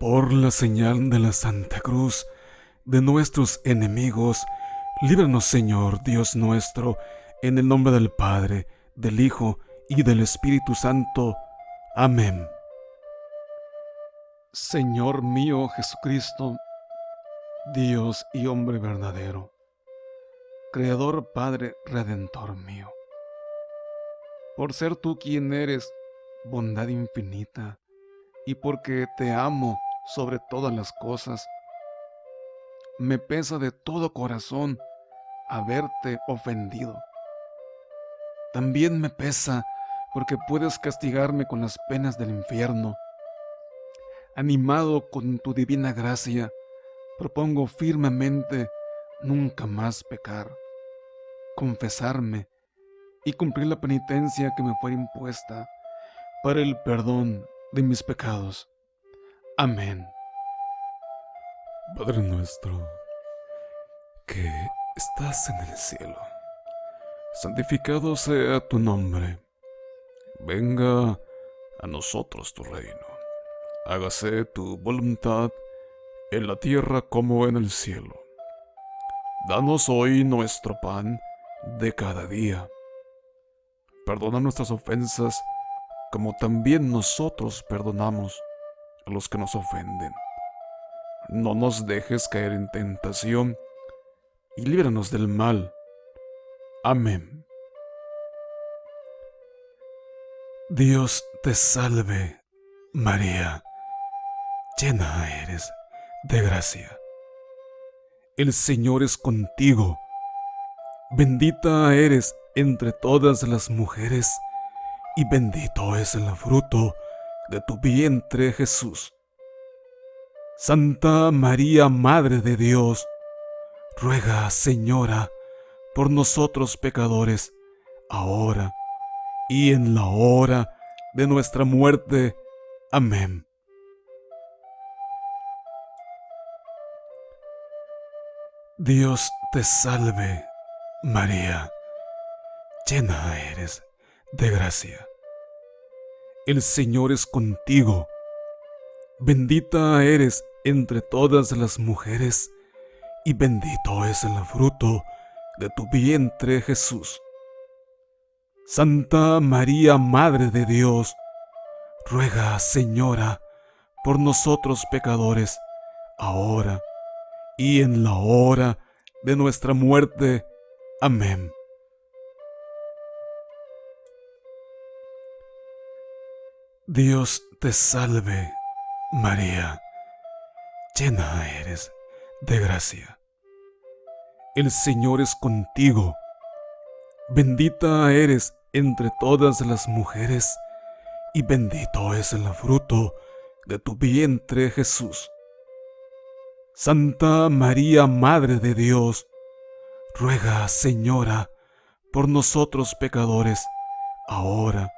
Por la señal de la Santa Cruz de nuestros enemigos, líbranos, Señor, Dios nuestro, en el nombre del Padre, del Hijo y del Espíritu Santo. Amén. Señor mío Jesucristo, Dios y hombre verdadero, Creador, Padre, Redentor mío, por ser tú quien eres, bondad infinita, y porque te amo sobre todas las cosas, me pesa de todo corazón haberte ofendido. También me pesa porque puedes castigarme con las penas del infierno. Animado con tu divina gracia, propongo firmemente nunca más pecar, confesarme y cumplir la penitencia que me fue impuesta para el perdón de mis pecados. Amén. Padre nuestro, que estás en el cielo, santificado sea tu nombre. Venga a nosotros tu reino. Hágase tu voluntad en la tierra como en el cielo. Danos hoy nuestro pan de cada día. Perdona nuestras ofensas como también nosotros perdonamos a los que nos ofenden. No nos dejes caer en tentación y líbranos del mal. Amén. Dios te salve, María, llena eres de gracia. El Señor es contigo. Bendita eres entre todas las mujeres, y bendito es el fruto de tu vientre, Jesús. Santa María, Madre de Dios, ruega, Señora, por nosotros pecadores, ahora y en la hora de nuestra muerte. Amén. Dios te salve, María, llena eres de gracia. El Señor es contigo. Bendita eres entre todas las mujeres, y bendito es el fruto de tu vientre, Jesús. Santa María, Madre de Dios, ruega, Señora, por nosotros pecadores, ahora y en la hora de nuestra muerte. Amén. Dios te salve, María, llena eres de gracia. El Señor es contigo. Bendita eres entre todas las mujeres, y bendito es el fruto de tu vientre, Jesús. Santa María, Madre de Dios, ruega, Señora, por nosotros pecadores, ahora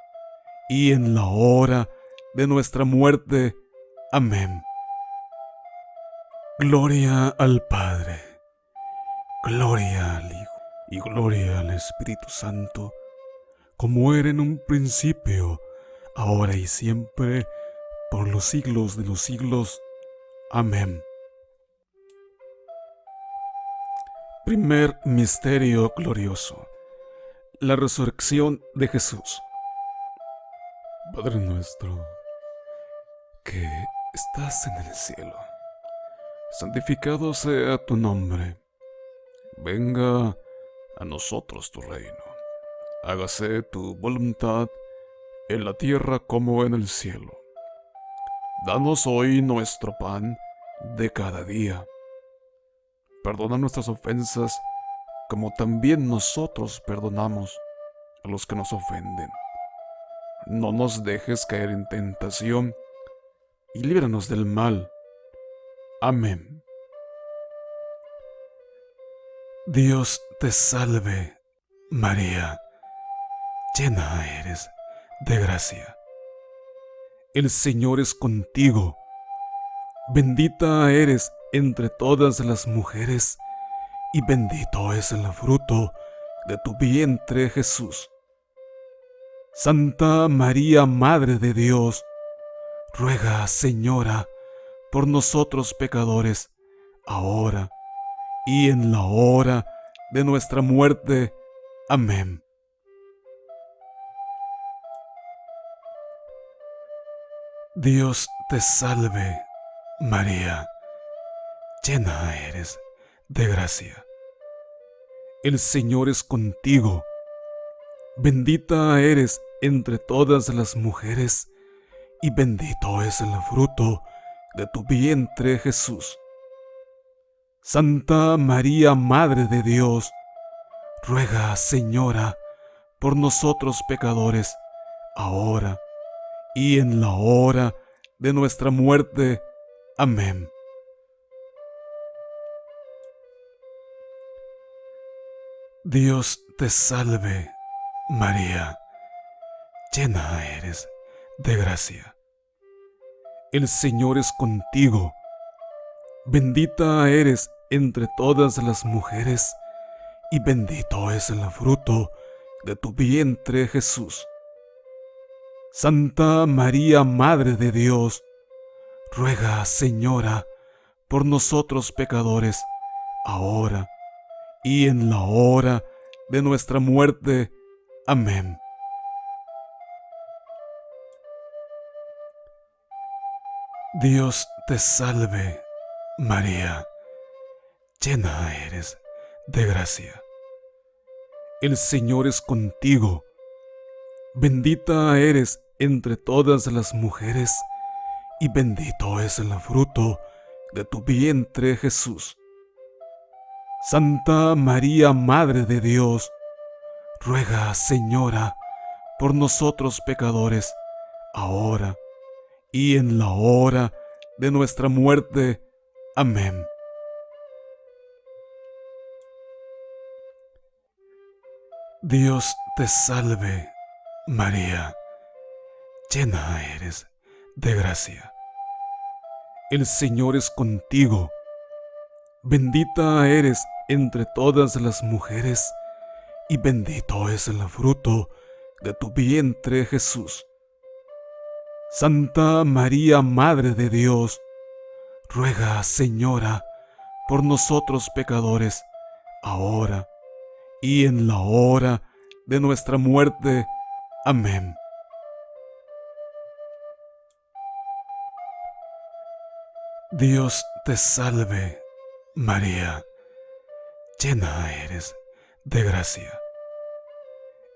y en la hora de nuestra muerte. Amén. Gloria al Padre, gloria al Hijo y gloria al Espíritu Santo, como era en un principio, ahora y siempre, por los siglos de los siglos. Amén. Primer misterio glorioso: la resurrección de Jesús. Padre nuestro, que estás en el cielo, santificado sea tu nombre. Venga a nosotros tu reino. Hágase tu voluntad en la tierra como en el cielo. Danos hoy nuestro pan de cada día. Perdona nuestras ofensas como también nosotros perdonamos a los que nos ofenden. No nos dejes caer en tentación y líbranos del mal. Amén. Dios te salve, María, llena eres de gracia. El Señor es contigo. Bendita eres entre todas las mujeres, y bendito es el fruto de tu vientre, Jesús. Santa María, Madre de Dios, ruega, Señora, por nosotros pecadores, ahora y en la hora de nuestra muerte. Amén. Dios te salve, María, llena eres de gracia. El Señor es contigo, bendita eres entre todas las mujeres, y bendito es el fruto de tu vientre, Jesús. Santa María, Madre de Dios, ruega, Señora, por nosotros pecadores, ahora y en la hora de nuestra muerte. Amén. Dios te salve, María, llena eres de gracia. El Señor es contigo, bendita eres entre todas las mujeres, y bendito es el fruto de tu vientre, Jesús. Santa María, Madre de Dios, ruega, Señora, por nosotros pecadores, ahora y en la hora de nuestra muerte. Amén. Dios te salve, María, llena eres de gracia. El Señor es contigo, bendita eres entre todas las mujeres, y bendito es el fruto de tu vientre, Jesús. Santa María, Madre de Dios, ruega, Señora, por nosotros pecadores, ahora y en la hora de nuestra muerte. Amén. Dios te salve, María, llena eres de gracia. El Señor es contigo, bendita eres entre todas las mujeres, y bendito es el fruto de tu vientre, Jesús. Santa María, Madre de Dios, ruega, Señora, por nosotros pecadores, ahora y en la hora de nuestra muerte. Amén. Dios te salve, María, llena eres de gracia.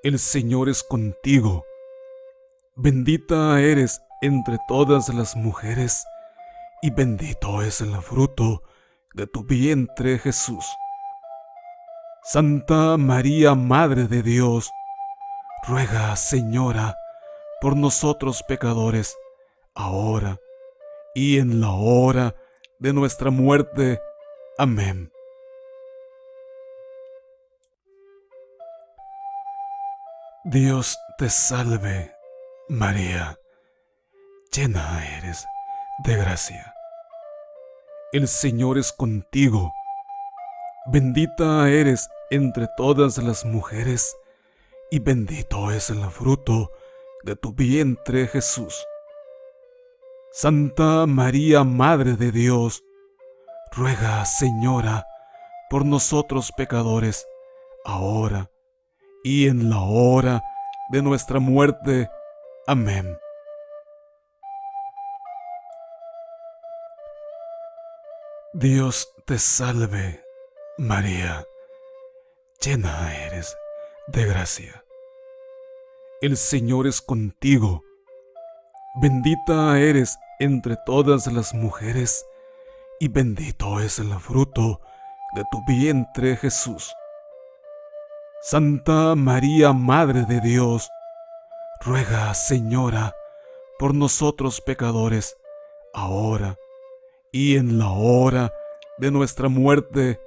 El Señor es contigo, bendita eres entre todas las mujeres, y bendito es el fruto de tu vientre, Jesús. Santa María, Madre de Dios, ruega, Señora, por nosotros pecadores, ahora y en la hora de nuestra muerte. Amén. Dios te salve, María, llena eres de gracia. El Señor es contigo, bendita eres entre todas las mujeres, y bendito es el fruto de tu vientre, Jesús. Santa María, Madre de Dios, ruega, Señora, por nosotros pecadores, ahora y en la hora de nuestra muerte. Amén. Dios te salve, María, llena eres de gracia. El Señor es contigo, bendita eres entre todas las mujeres, y bendito es el fruto de tu vientre, Jesús. Santa María, Madre de Dios, ruega, Señora, por nosotros pecadores, ahora y en la hora de nuestra muerte.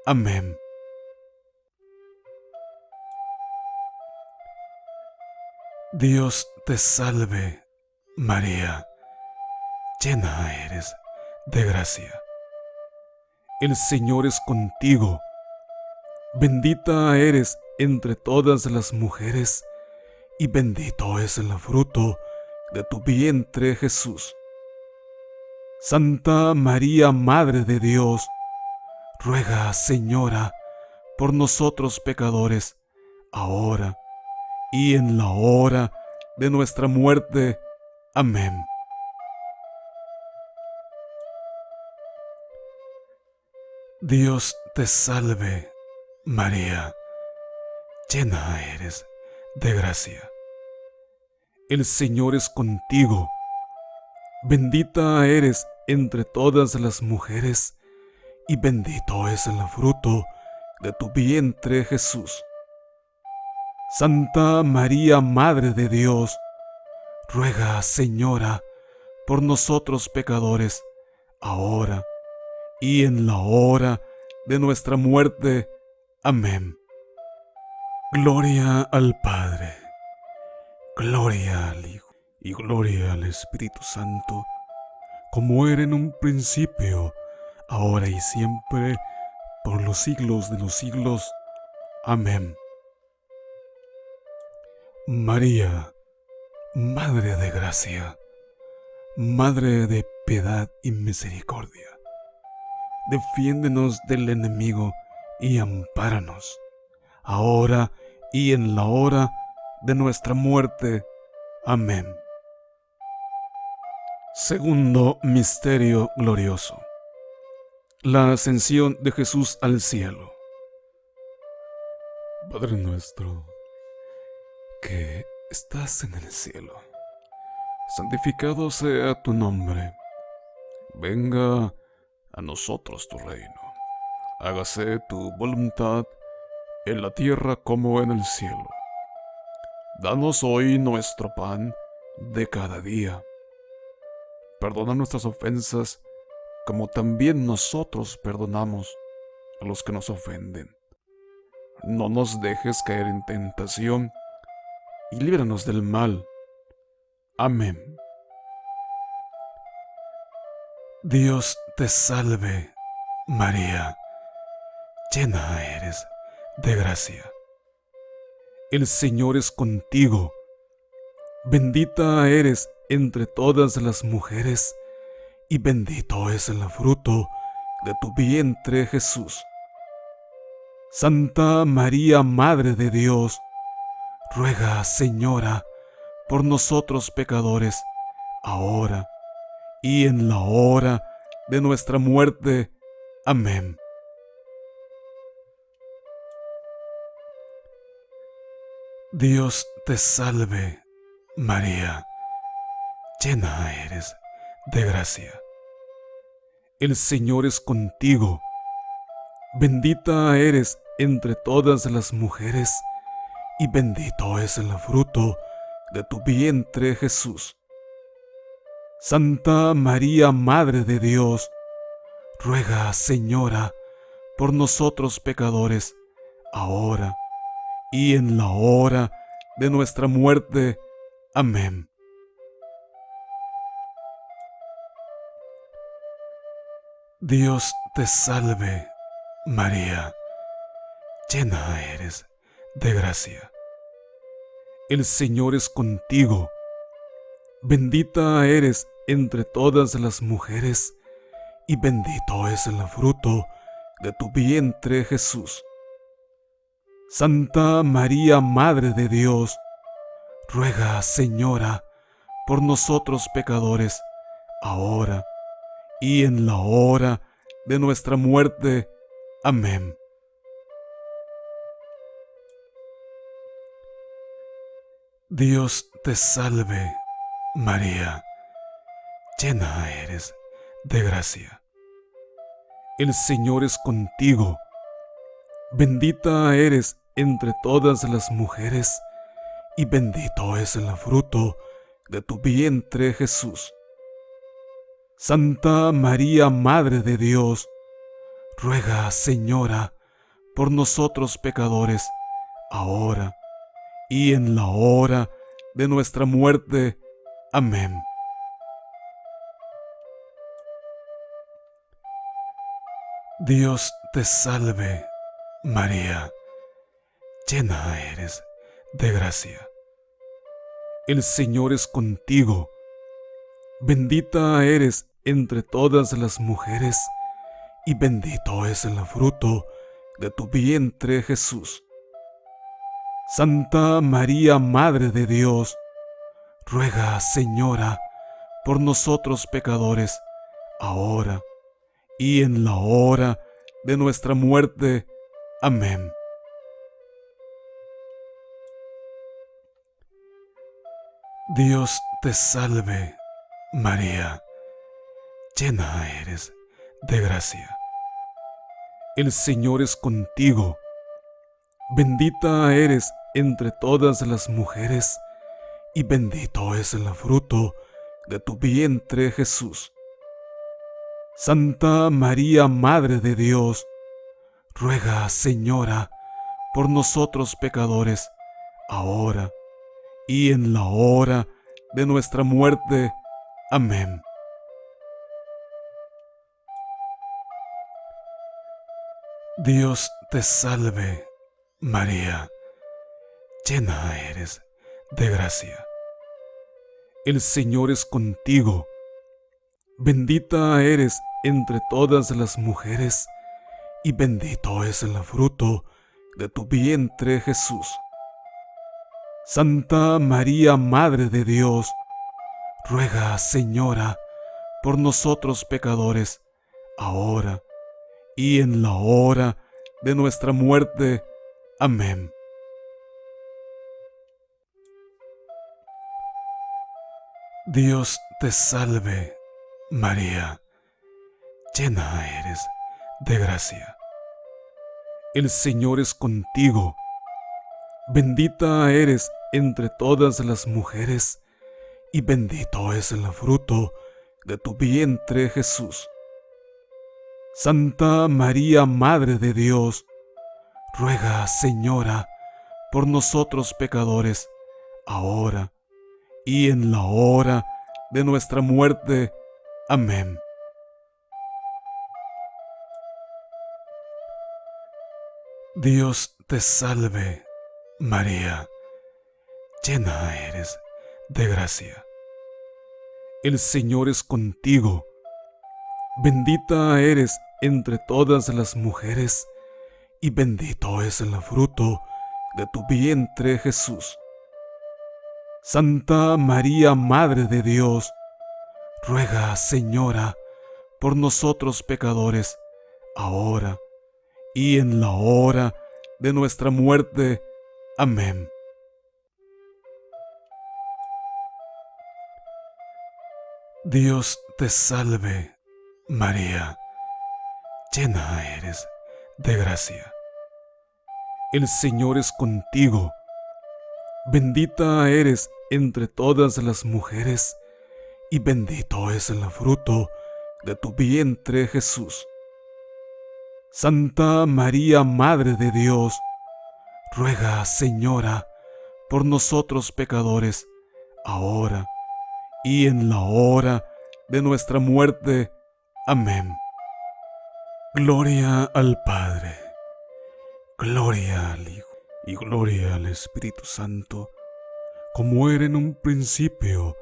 Amén. Dios te salve, María, llena eres de gracia. El Señor es contigo, bendita eres entre todas las mujeres, y bendito es el fruto de tu vientre, Jesús. Santa María, Madre de Dios, ruega, Señora, por nosotros pecadores, ahora y en la hora de nuestra muerte. Amén. Dios te salve, María, llena eres de gracia. El Señor es contigo. Bendita eres entre todas las mujeres, y bendito es el fruto de tu vientre, Jesús. Santa María, Madre de Dios, ruega, Señora, por nosotros pecadores, ahora y en la hora de nuestra muerte. Amén. Gloria al Padre, gloria al Hijo y gloria al Espíritu Santo, como era en un principio, ahora y siempre, por los siglos de los siglos. Amén. María, Madre de gracia, Madre de piedad y misericordia, defiéndenos del enemigo y ampáranos, ahora y en la hora de nuestra muerte. Amén. Segundo misterio glorioso: la ascensión de Jesús al cielo. Padre nuestro, que estás en el cielo, santificado sea tu nombre. Venga a nosotros tu reino. Hágase tu voluntad en la tierra como en el cielo. Danos hoy nuestro pan de cada día. Perdona nuestras ofensas, como también nosotros perdonamos a los que nos ofenden. No nos dejes caer en tentación, y líbranos del mal. Amén. Dios te salve, María, llena eres de gracia. El Señor es contigo. Bendita eres entre todas las mujeres, y bendito es el fruto de tu vientre, Jesús. Santa María, Madre de Dios, ruega, Señora, por nosotros pecadores, ahora y en la hora de nuestra muerte. Amén. Dios te salve, María, llena eres de gracia. El Señor es contigo. Bendita eres entre todas las mujeres, y bendito es el fruto de tu vientre, Jesús. Santa María, Madre de Dios, ruega, Señora, por nosotros pecadores, ahora y en la hora de nuestra muerte. Amén. Dios te salve, María, llena eres de gracia. El Señor es contigo. Bendita eres entre todas las mujeres, y bendito es el fruto de tu vientre, Jesús. Santa María, Madre de Dios, ruega, Señora, por nosotros pecadores, ahora y en la hora de nuestra muerte. Amén. Dios te salve, María, llena eres de gracia. El Señor es contigo. Bendita eres entre todas las mujeres, y bendito es el fruto de tu vientre, Jesús. Santa María, Madre de Dios, ruega, Señora, por nosotros pecadores, ahora y en la hora de nuestra muerte. Amén. Dios te salve, María, llena eres de gracia. El Señor es contigo. Bendita eres entre todas las mujeres, y bendito es el fruto de tu vientre, Jesús. Santa María, Madre de Dios, ruega, Señora, por nosotros pecadores, ahora y en la hora de nuestra muerte. Amén. Dios te salve, María, llena eres de gracia. El Señor es contigo. Bendita eres entre todas las mujeres, y bendito es el fruto de tu vientre, Jesús. Santa María, Madre de Dios, ruega, Señora, por nosotros pecadores, ahora y en la hora de nuestra muerte. Amén. Dios te salve, María, llena eres de gracia. El Señor es contigo. Bendita eres entre todas las mujeres, y bendito es el fruto de tu vientre, Jesús. Santa María, Madre de Dios, ruega, Señora, por nosotros pecadores, ahora y en la hora de nuestra muerte. Amén. Dios te salve, María, llena eres de gracia. El Señor es contigo. Bendita eres entre todas las mujeres, y bendito es el fruto de tu vientre, Jesús. Santa María, Madre de Dios, ruega, Señora, por nosotros pecadores, ahora y en la hora de nuestra muerte. Amén. Dios te salve, María, llena eres de gracia. El Señor es contigo. Bendita eres entre todas las mujeres, y bendito es el fruto de tu vientre, Jesús. Santa María, Madre de Dios, ruega, Señora, por nosotros pecadores, ahora y en la hora de nuestra muerte. Amén. Dios te salve, María, llena eres de gracia. El Señor es contigo. Bendita eres entre todas las mujeres, y bendito es el fruto de tu vientre, Jesús. Santa María, Madre de Dios, ruega, Señora, por nosotros pecadores, ahora y en la hora de nuestra muerte. Amén. Gloria al Padre, gloria al Hijo y gloria al Espíritu Santo, como era en un principio,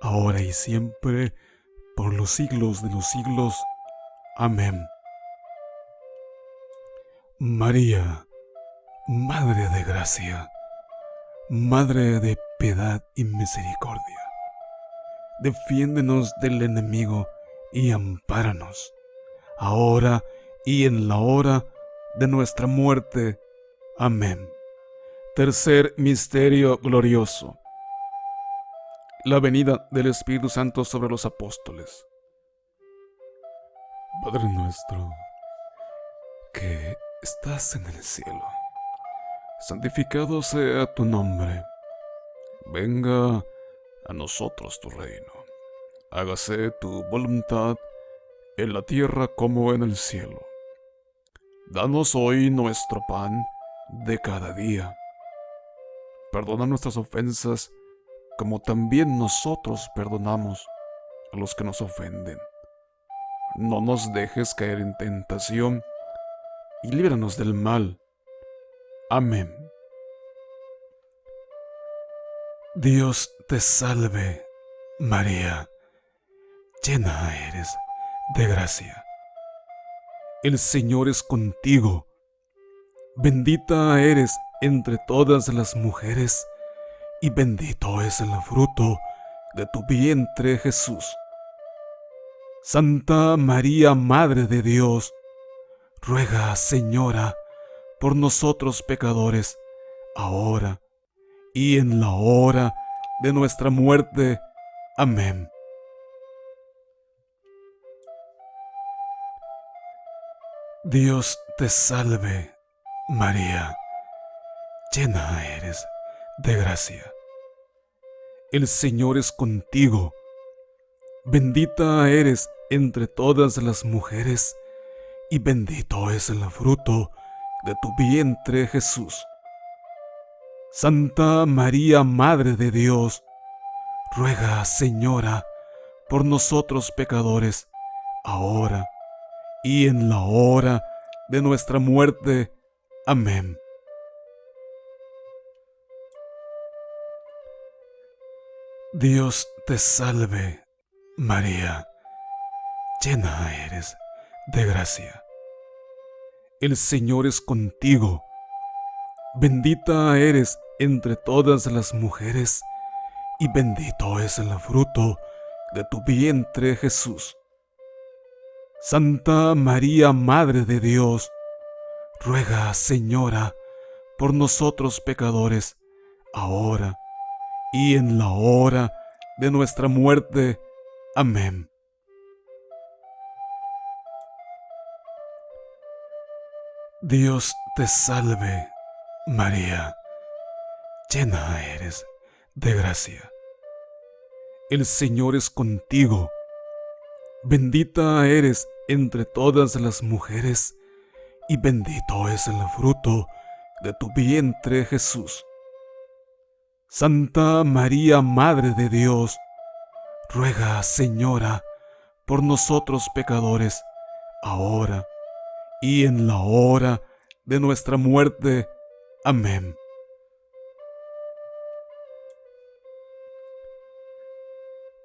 ahora y siempre, por los siglos de los siglos. Amén. María, Madre de gracia, Madre de piedad y misericordia, defiéndenos del enemigo y ampáranos, ahora y en la hora de nuestra muerte. Amén. Tercer misterio glorioso: la venida del Espíritu Santo sobre los apóstoles. Padre nuestro, que estás en el cielo, santificado sea tu nombre. Venga a nosotros tu reino. Hágase tu voluntad en la tierra como en el cielo. Danos hoy nuestro pan de cada día. Perdona nuestras ofensas, como también nosotros perdonamos a los que nos ofenden. No nos dejes caer en tentación, y líbranos del mal. Amén. Dios te salve, María, llena eres de gracia. El Señor es contigo. Bendita eres entre todas las mujeres, y bendito es el fruto de tu vientre, Jesús. Santa María, Madre de Dios, ruega, Señora, por nosotros pecadores, ahora y en la hora de nuestra muerte. Amén. Dios te salve, María, llena eres de gracia. El Señor es contigo. Bendita eres entre todas las mujeres, y bendito es el fruto de tu vientre, Jesús. Santa María, Madre de Dios, ruega, Señora, por nosotros pecadores, ahora y en la hora de nuestra muerte. Amén. Dios te salve, María, llena eres de gracia. El Señor es contigo. Bendita eres entre todas las mujeres, y bendito es el fruto de tu vientre, Jesús. Santa María, Madre de Dios, ruega, Señora, por nosotros pecadores, ahora y en la hora de nuestra muerte. Amén. Dios te salve, María, llena eres de gracia. El Señor es contigo. Bendita eres entre todas las mujeres, y bendito es el fruto de tu vientre, Jesús. Santa María, Madre de Dios, ruega, Señora, por nosotros pecadores, ahora y en la hora de nuestra muerte. Amén.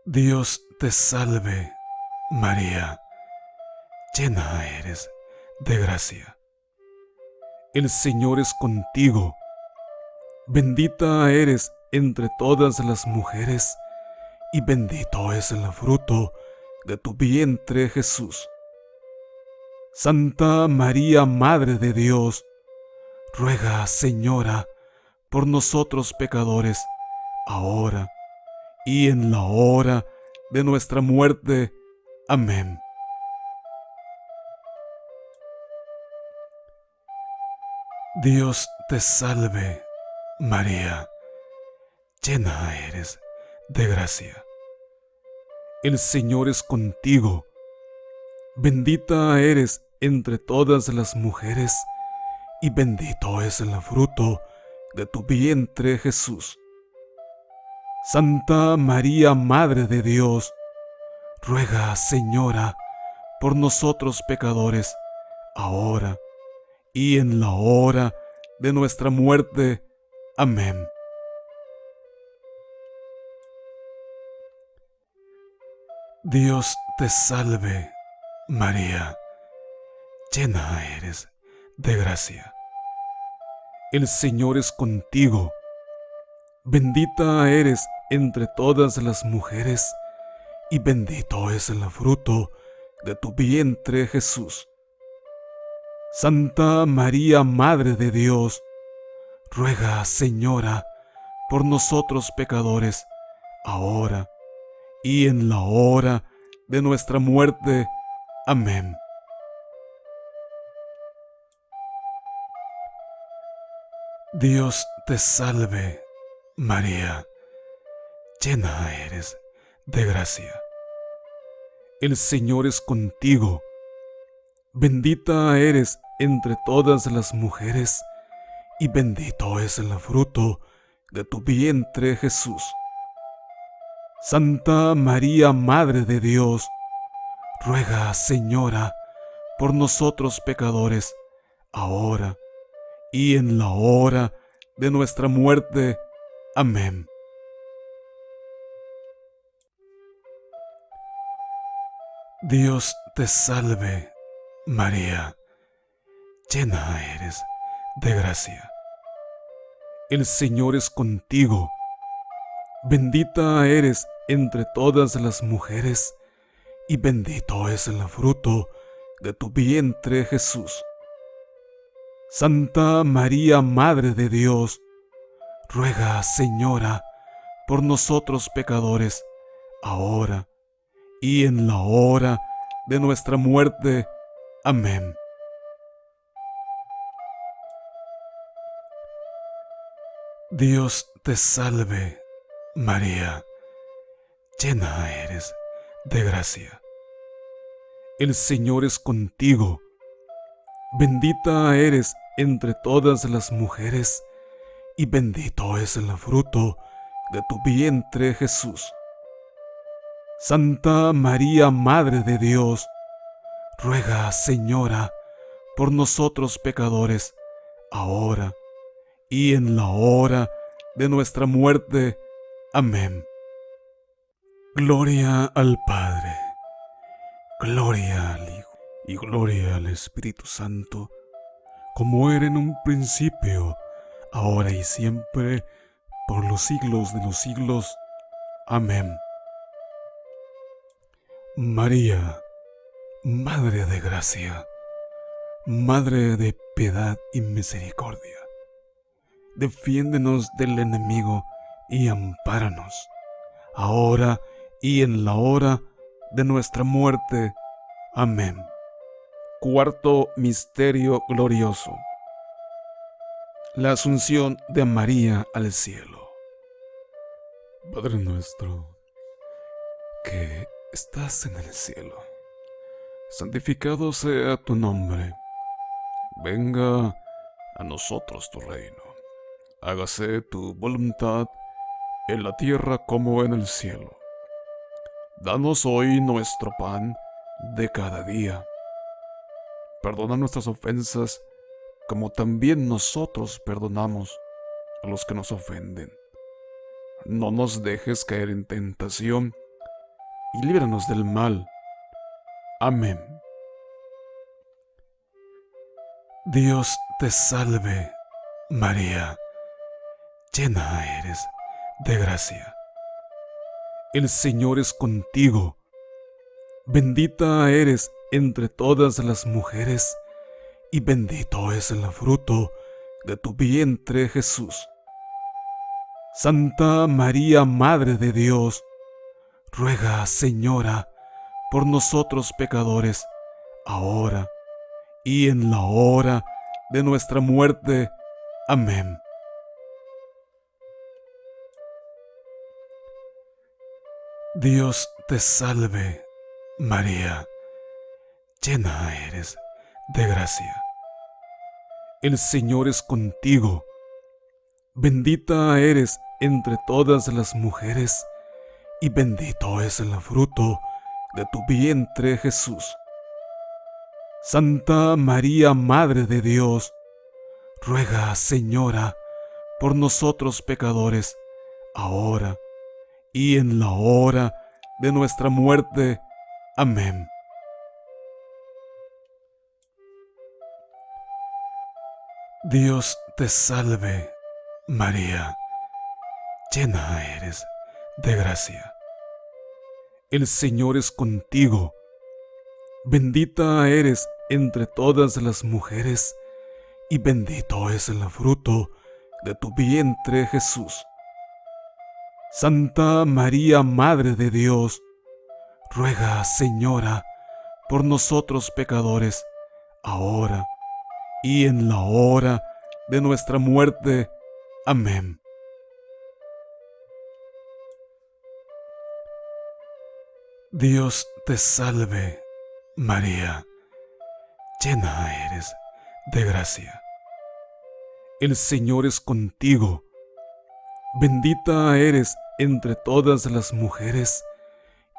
Dios te salve, María, llena eres de gracia. El Señor es contigo. Bendita eres entre todas las mujeres, y bendito es el fruto de tu vientre, Jesús. Santa María, Madre de Dios, ruega, Señora, por nosotros pecadores, ahora y en la hora de nuestra muerte. Amén. Dios te salve, María, llena eres de gracia. El Señor es contigo. Bendita eres entre todas las mujeres, y bendito es el fruto de tu vientre, Jesús. Santa María, Madre de Dios, ruega, Señora, por nosotros pecadores, ahora y en la hora de nuestra muerte. Amén. Dios te salve, María, llena eres de gracia. El Señor es contigo. Bendita eres entre todas las mujeres, y bendito es el fruto de tu vientre, Jesús. Santa María, Madre de Dios, ruega, Señora, por nosotros pecadores, ahora y en la hora de nuestra muerte. Amén. Dios te salve, María, llena eres de gracia. El Señor es contigo. Bendita eres entre todas las mujeres, y bendito es el fruto de tu vientre, Jesús. Santa María, Madre de Dios, ruega, Señora, por nosotros pecadores, ahora y en la hora de nuestra muerte. Amén. Dios te salve, María, llena eres de gracia. El Señor es contigo, bendita eres entre todas las mujeres, y bendito es el fruto de tu vientre, Jesús. Santa María, Madre de Dios, ruega, Señora, por nosotros pecadores, ahora y en la hora de nuestra muerte. Amén. Dios te salve, María, llena eres de gracia. El Señor es contigo, bendita eres entre todas las mujeres, y bendito es el fruto de tu vientre, Jesús. Santa María, Madre de Dios, ruega, Señora, por nosotros pecadores, ahora y en la hora de nuestra muerte. Amén. Gloria al Padre, gloria al Hijo y gloria al Espíritu Santo, como era en un principio, ahora y siempre, por los siglos de los siglos. Amén. María, Madre de gracia, Madre de piedad y misericordia, defiéndenos del enemigo y ampáranos, ahora y en la hora de nuestra muerte. Amén. Cuarto misterio glorioso: la asunción de María al cielo. Padre nuestro, que estás en el cielo, santificado sea tu nombre. Venga a nosotros tu reino. Hágase tu voluntad en la tierra como en el cielo. Danos hoy nuestro pan de cada día. Perdona nuestras ofensas, como también nosotros perdonamos a los que nos ofenden. No nos dejes caer en tentación, y líbranos del mal. Amén. Dios te salve, María, llena eres de gracia. El Señor es contigo, bendita eres entre todas las mujeres, y bendito es el fruto de tu vientre, Jesús. Santa María, Madre de Dios, ruega, Señora, por nosotros pecadores, ahora y en la hora de nuestra muerte. Amén. Dios te salve, María, llena eres de gracia. El Señor es contigo, bendita eres entre todas las mujeres, y bendito es el fruto de tu vientre, Jesús. Santa María, Madre de Dios, ruega, Señora, por nosotros pecadores, ahora y en la hora de nuestra muerte. Amén. Dios te salve, María, llena eres de gracia. El Señor es contigo, bendita eres entre todas las mujeres, y bendito es el fruto de tu vientre, Jesús. Santa María, Madre de Dios, ruega, Señora, por nosotros pecadores, ahora y en la hora de nuestra muerte. Amén. Dios te salve, María, llena eres de gracia. El Señor es contigo, bendita eres entre todas las mujeres,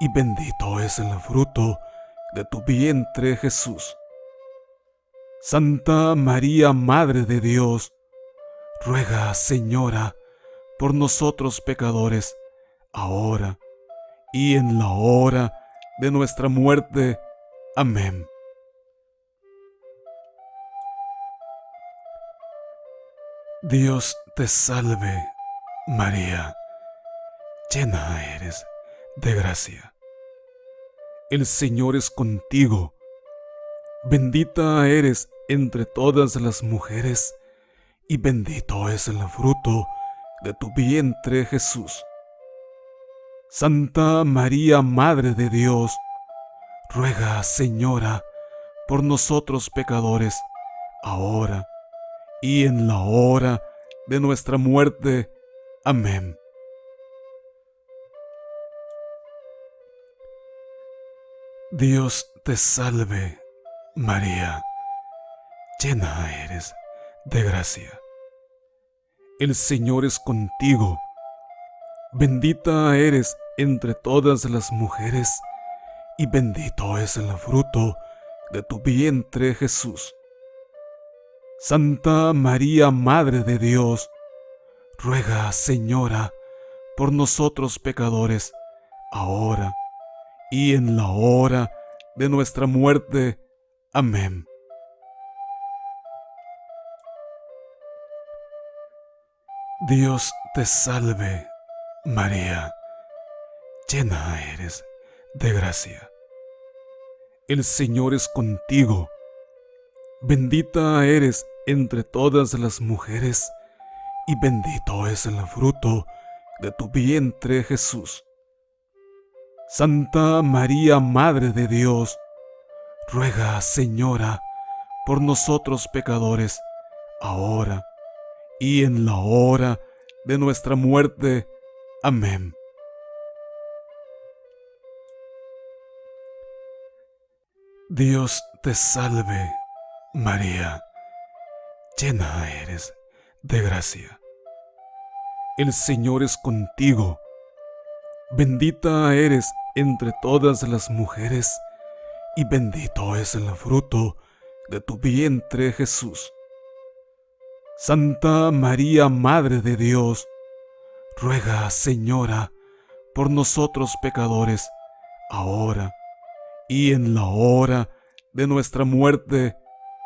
y bendito es el fruto de tu vientre, Jesús. Santa María, Madre de Dios, ruega, Señora, por nosotros pecadores, ahora y en la hora de nuestra muerte. Amén. Dios te salve, María, llena eres de gracia. El Señor es contigo, bendita eres entre todas las mujeres, y bendito es el fruto de tu vientre, Jesús. Santa María, Madre de Dios, ruega, Señora, por nosotros pecadores, ahora y en la hora de nuestra muerte. Amén. Dios te salve, María, llena eres de gracia. El Señor es contigo, bendita eres entre todas las mujeres, y bendito es el fruto de tu vientre, Jesús. Santa María, Madre de Dios, ruega, Señora, por nosotros pecadores, ahora y en la hora de nuestra muerte. Amén. Dios te salve, María, llena eres de gracia. El Señor es contigo, bendita eres entre todas las mujeres, y bendito es el fruto de tu vientre, Jesús. Santa María, Madre de Dios, ruega, Señora, por nosotros pecadores, ahora y en la hora de nuestra muerte. Amén. Dios te salve, María, llena eres de gracia. El Señor es contigo, bendita eres entre todas las mujeres, y bendito es el fruto de tu vientre, Jesús. Santa María, Madre de Dios, ruega, Señora, por nosotros pecadores, ahora y en la hora de nuestra muerte.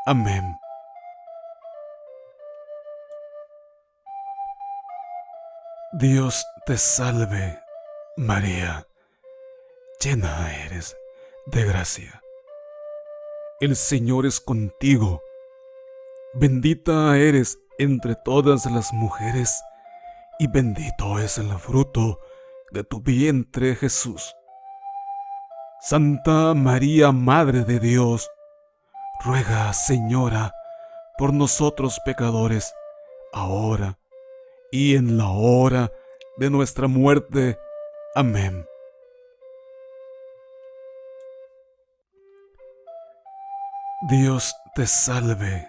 Amén. Dios te salve, María, llena eres de gracia. El Señor es contigo, bendita eres entre todas las mujeres, y bendito es el fruto de tu vientre, Jesús. Santa María, Madre de Dios, ruega, Señora, por nosotros pecadores, ahora y en la hora de nuestra muerte. Amén. Dios te salve,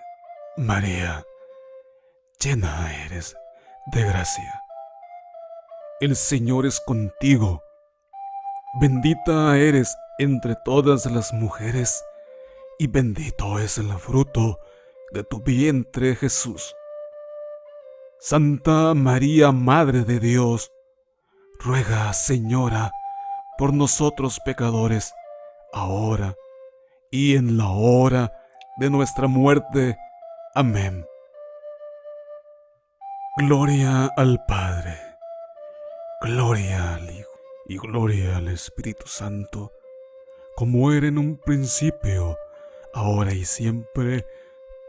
María, llena eres de gracia. El Señor es contigo, bendita eres entre todas las mujeres, y bendito es el fruto de tu vientre, Jesús. Santa María, Madre de Dios, ruega, Señora, por nosotros pecadores, ahora y en la hora de nuestra muerte. Amén. Gloria al Padre, gloria al Hijo y gloria al Espíritu Santo, como era en un principio, ahora y siempre,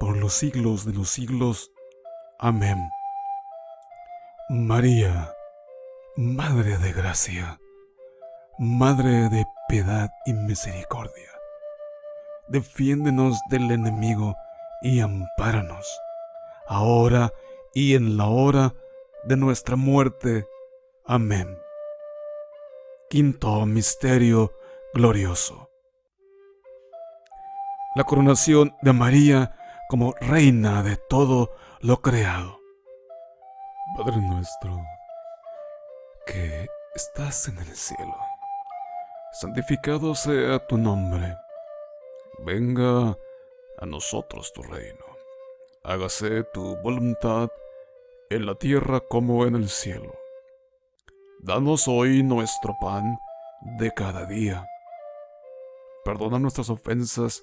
por los siglos de los siglos. Amén. María, Madre de gracia, Madre de piedad y misericordia, defiéndenos del enemigo y ampáranos, ahora y en la hora de nuestra muerte. Amén. Quinto misterio glorioso: la coronación de María como reina de todo lo creado. Padre nuestro, que estás en el cielo, santificado sea tu nombre. Venga a nosotros tu reino. Hágase tu voluntad en la tierra como en el cielo. Danos hoy nuestro pan de cada día. Perdona nuestras ofensas,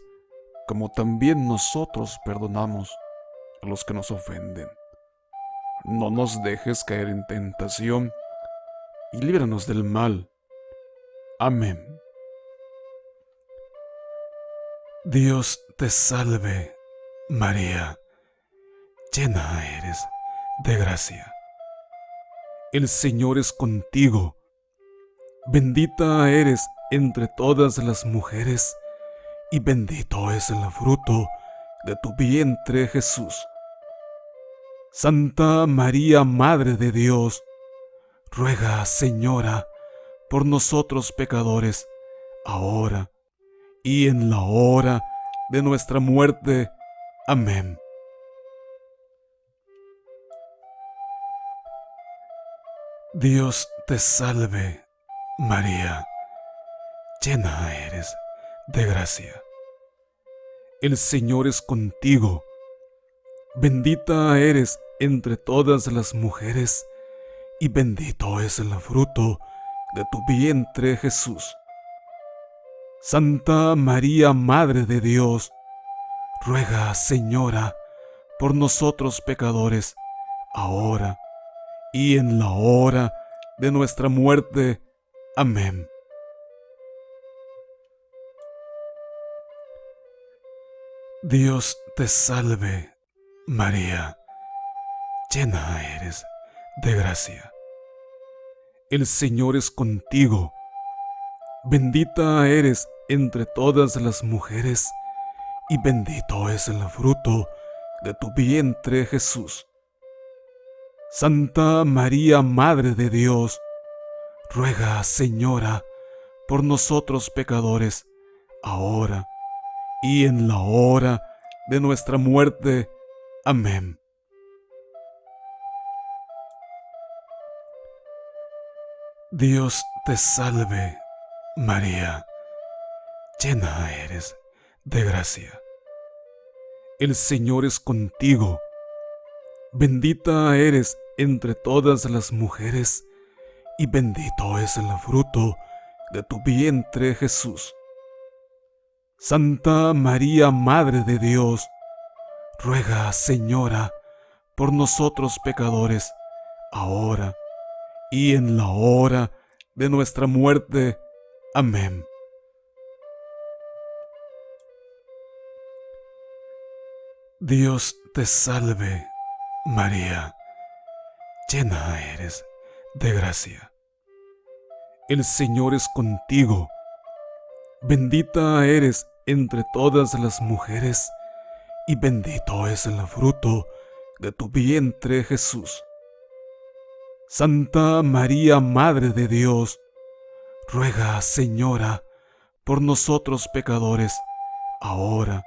como también nosotros perdonamos a los que nos ofenden. No nos dejes caer en tentación, y líbranos del mal. Amén. Dios te salve, María, llena eres de gracia. El Señor es contigo. Bendita eres entre todas las mujeres, y bendito es el fruto de tu vientre, Jesús. Santa María, Madre de Dios, ruega, Señora, por nosotros pecadores, ahora y en la hora de nuestra muerte. Amén. Dios te salve, María, llena eres de gracia. El Señor es contigo. Bendita eres entre todas las mujeres, y bendito es el fruto de tu vientre, Jesús. Santa María, Madre de Dios, ruega, Señora, por nosotros pecadores, ahora y en la hora de nuestra muerte. Amén. Dios te salve, María, llena eres de gracia. El Señor es contigo. Bendita eres entre todas las mujeres, y bendito es el fruto de tu vientre, Jesús. Santa María, Madre de Dios, ruega, Señora, por nosotros pecadores, ahora y en la hora de nuestra muerte. Amén. Dios te salve, María, llena eres de gracia. El Señor es contigo. Bendita eres entre todas las mujeres, y bendito es el fruto de tu vientre, Jesús. Santa María, Madre de Dios, ruega, Señora, por nosotros pecadores, ahora y en la hora de nuestra muerte. Amén. Dios te salve, María, llena eres de gracia. El Señor es contigo. Bendita eres entre todas las mujeres, y bendito es el fruto de tu vientre, Jesús. Santa María, Madre de Dios, ruega, Señora, por nosotros pecadores, ahora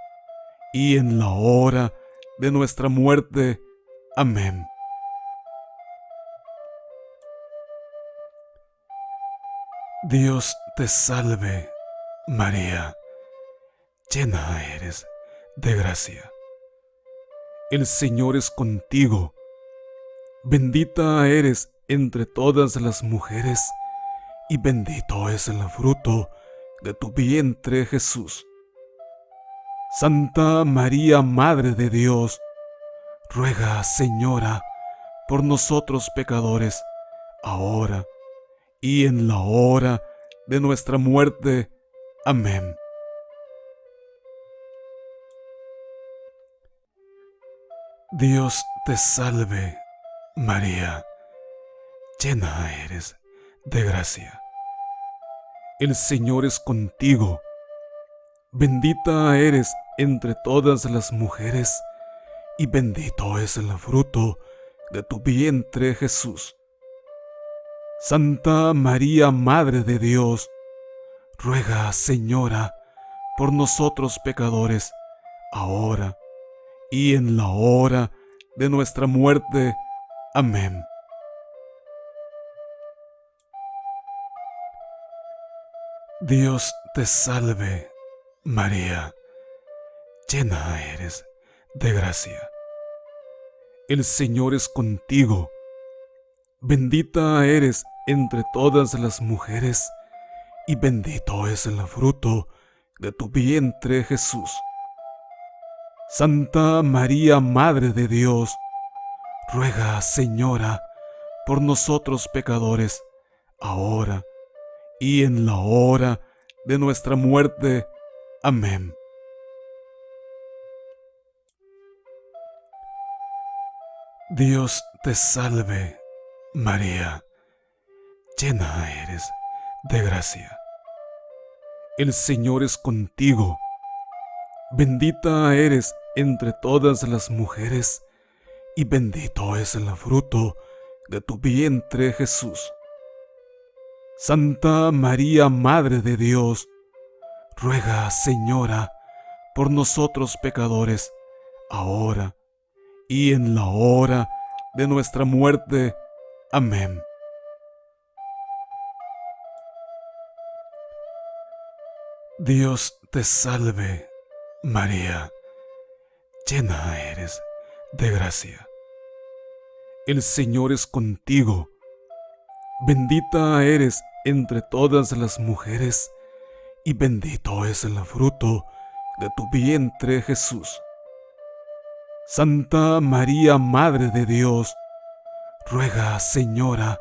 y en la hora de nuestra muerte. Amén. Dios te salve, María, llena eres de gracia. El Señor es contigo. Bendita eres entre todas las mujeres, y bendito es el fruto de tu vientre, Jesús. Santa María, Madre de Dios, ruega, Señora, por nosotros pecadores, ahora y en la hora de nuestra muerte. Amén. Dios te salve, María, llena eres de gracia. El Señor es contigo. Bendita eres entre todas las mujeres, y bendito es el fruto de tu vientre, Jesús. Santa María, Madre de Dios, ruega, Señora, por nosotros pecadores, ahora y en la hora de nuestra muerte. Amén. Dios te salve, María, llena eres de gracia. El Señor es contigo. Bendita eres entre todas las mujeres, y bendito es el fruto de tu vientre, Jesús. Santa María, Madre de Dios, ruega, Señora, por nosotros pecadores, ahora y en la hora de nuestra muerte. Amén. Dios te salve, María, llena eres de gracia. El Señor es contigo. Bendita eres entre todas las mujeres, y bendito es el fruto de tu vientre, Jesús. Santa María, Madre de Dios, ruega, Señora, por nosotros pecadores, ahora y en la hora de nuestra muerte. Amén. Dios te salve, María, llena eres de gracia. El Señor es contigo. Bendita eres entre todas las mujeres, y bendito es el fruto de tu vientre, Jesús. Santa María, Madre de Dios, ruega, Señora,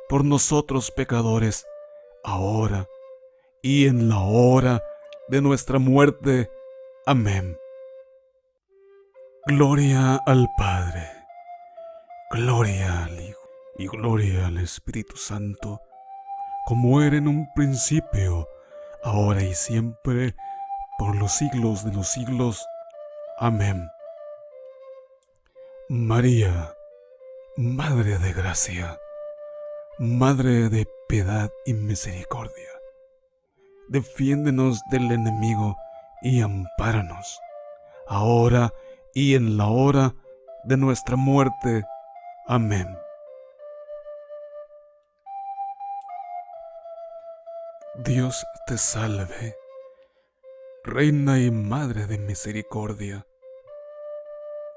por nosotros pecadores, ahora y en la hora de nuestra muerte. Amén. Gloria al Padre, gloria al Hijo y gloria al Espíritu Santo, como era en un principio, ahora y siempre, por los siglos de los siglos. Amén. María, Madre de gracia, Madre de piedad y misericordia, defiéndenos del enemigo y ampáranos, ahora y en la hora de nuestra muerte. Amén. Dios te salve, Reina y Madre de misericordia,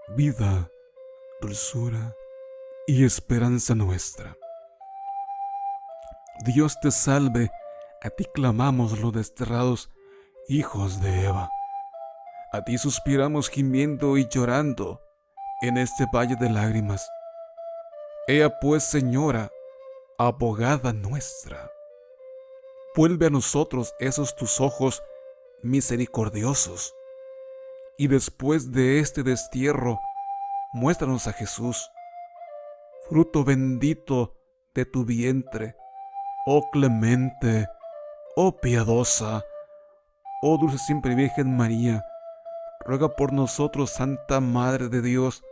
vida, dulzura y esperanza nuestra. Dios te salve, a ti clamamos los desterrados hijos de Eva. A ti suspiramos gimiendo y llorando en este valle de lágrimas. Ea pues, Señora, abogada nuestra, vuelve a nosotros esos tus ojos misericordiosos, y después de este destierro, muéstranos a Jesús, fruto bendito de tu vientre, oh clemente, oh piadosa, oh dulce siempre Virgen María. Ruega por nosotros, Santa Madre de Dios,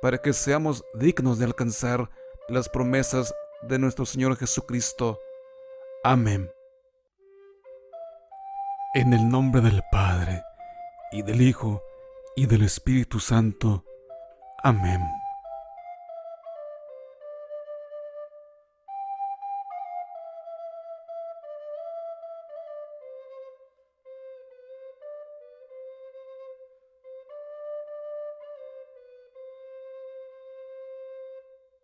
para que seamos dignos de alcanzar las promesas de nuestro Señor Jesucristo. Amén. En el nombre del Padre, y del Hijo, y del Espíritu Santo. Amén.